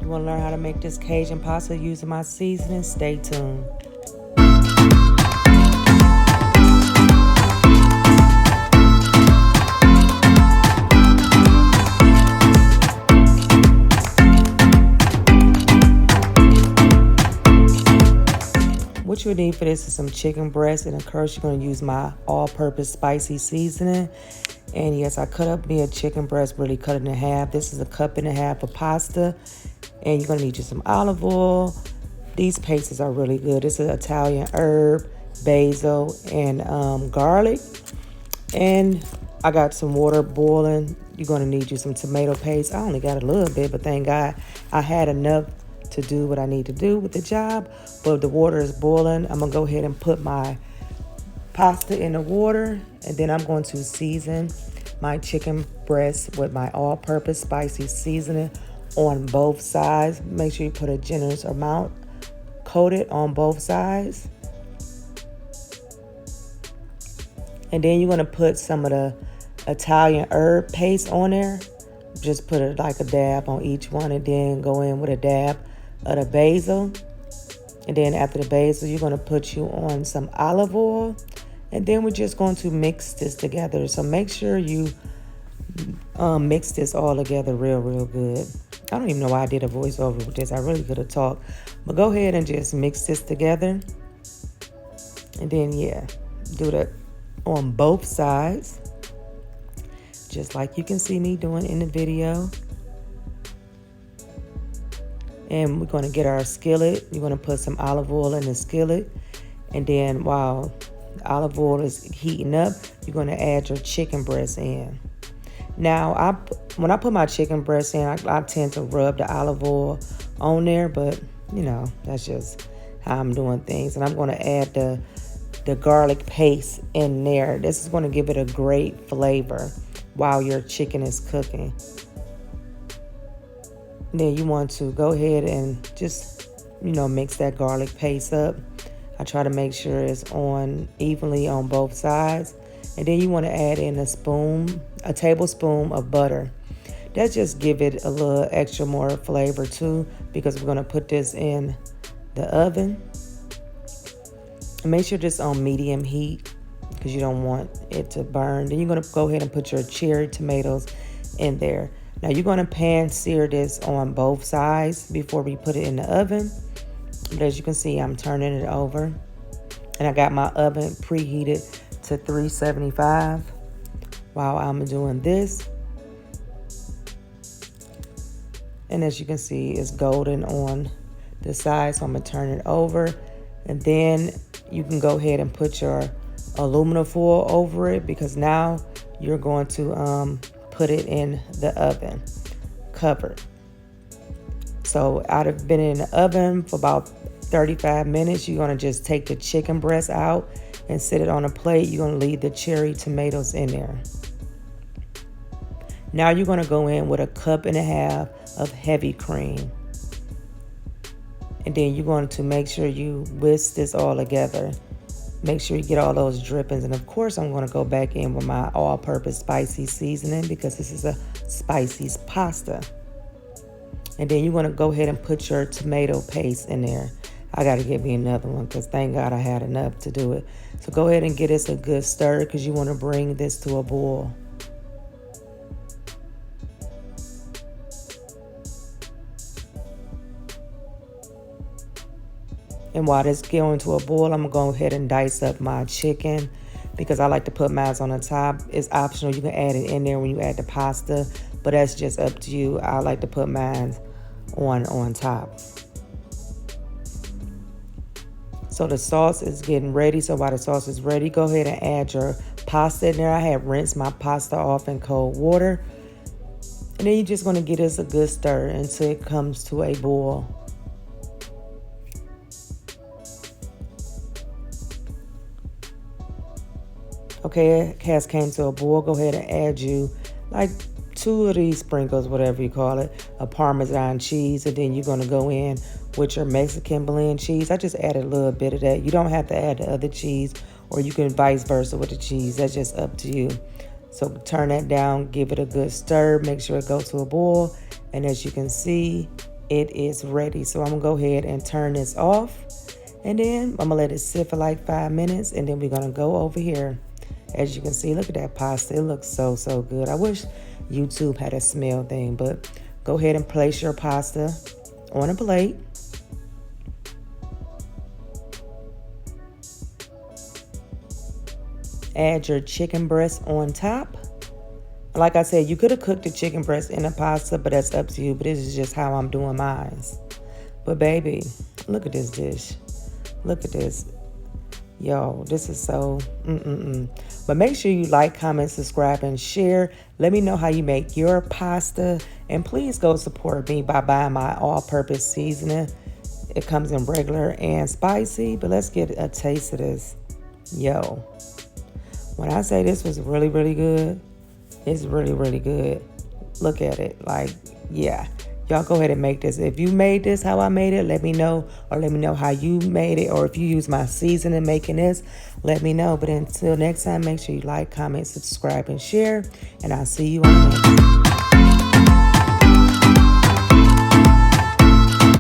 You want to learn how to make this Cajun pasta using my seasoning? Stay tuned. What you need for this is some chicken breast, and of course you're going to use my all-purpose spicy seasoning. And yes, I cut up me a chicken breast, really cut it in half. This is 1.5 cups of pasta, and you're going to need you some olive oil. These pastes are really good. This is Italian herb, basil, and garlic. And I got some water boiling. You're going to need you some tomato paste. I only got a little bit, but thank God I had enough to do what I need to do with the job. But the water is boiling. I'm going to go ahead and put my pasta in the water, and then I'm going to season my chicken breast with my all-purpose spicy seasoning on both sides. Make sure you put a generous amount, coat it on both sides. And then you're going to put some of the Italian herb paste on there. Just put it like a dab on each one, and then go in with a dab of the basil. And then after the basil, you're going to put you on some olive oil. And then we're just going to mix this together. So make sure you mix this all together real good. I don't even know why I did a voiceover with this. I really could have talked. But go ahead and just mix this together. And then, yeah, do that on both sides, just like you can see me doing in the video. And we're going to get our skillet. You're going to put some olive oil in the skillet. And then while the olive oil is heating up, you're going to add your chicken breast in. Now, when I put my chicken breast in, I tend to rub the olive oil on there. But, you know, that's just how I'm doing things. And I'm going to add the garlic paste in there. This is going to give it a great flavor while your chicken is cooking. Then you want to go ahead and just, mix that garlic paste up. I try to make sure it's on evenly on both sides. And then you want to add in a tablespoon of butter. That just give it a little extra more flavor too, because we're going to put this in the oven. And make sure this on medium heat, because you don't want it to burn. Then you're going to go ahead and put your cherry tomatoes in there. Now you're going to pan sear this on both sides before we put it in the oven. But as you can see, I'm turning it over. And I got my oven preheated to 375 while I'm doing this. And as you can see, it's golden on the side, so I'm going to turn it over. And then you can go ahead and put your aluminum foil over it, because now you're going to put it in the oven covered. So I've been in the oven for about 35 minutes. You're going to just take the chicken breast out and set it on a plate. You're going to leave the cherry tomatoes in there. Now you're going to go in with 1.5 cups of heavy cream. And then you're going to make sure you whisk this all together. Make sure you get all those drippings. And of course, I'm going to go back in with my all-purpose spicy seasoning, because this is a spicy pasta. And then you're going to go ahead and put your tomato paste in there. I got to get me another one, because thank God I had enough to do it. So go ahead and get this a good stir, because you want to bring this to a boil. And while this going to a boil, I'm going to go ahead and dice up my chicken, because I like to put mine on the top. It's optional. You can add it in there when you add the pasta, but that's just up to you. I like to put mine on top. So the sauce is getting ready. So while the sauce is ready, go ahead and add your pasta in there. I have rinsed my pasta off in cold water. And then you're just going to give this a good stir until it comes to a boil. Okay, it has came to a boil. Go ahead and add you like 2 of these sprinkles, whatever you call it, a Parmesan cheese. And then you're going to go in with your Mexican blend cheese. I just added a little bit of that. You don't have to add the other cheese, or you can vice versa with the cheese. That's just up to you. So turn that down, give it a good stir, make sure it goes to a boil. And as you can see, it is ready. So I'm gonna go ahead and turn this off, and then I'm gonna let it sit for like 5 minutes, and then we're gonna go over here. As you can see, look at that pasta. It looks so, so good. I wish YouTube had a smell thing, but go ahead and place your pasta on a plate. Add your chicken breast on top. Like I said, you could have cooked the chicken breast in the pasta, but that's up to you. But this is just how I'm doing mine. But baby, look at this dish. Look at this. Yo, this is so But make sure you like, comment, subscribe, and share. Let me know how you make your pasta. And please go support me by buying my all-purpose seasoning. It comes in regular and spicy, but let's get a taste of this. Yo, when I say this was really, really good, it's really, really good. Look at it. Like, yeah. Y'all go ahead and make this. If you made this how I made it, let me know. Or let me know how you made it. Or if you use my seasoning making this, let me know. But until next time, make sure you like, comment, subscribe, and share. And I'll see you on the next one.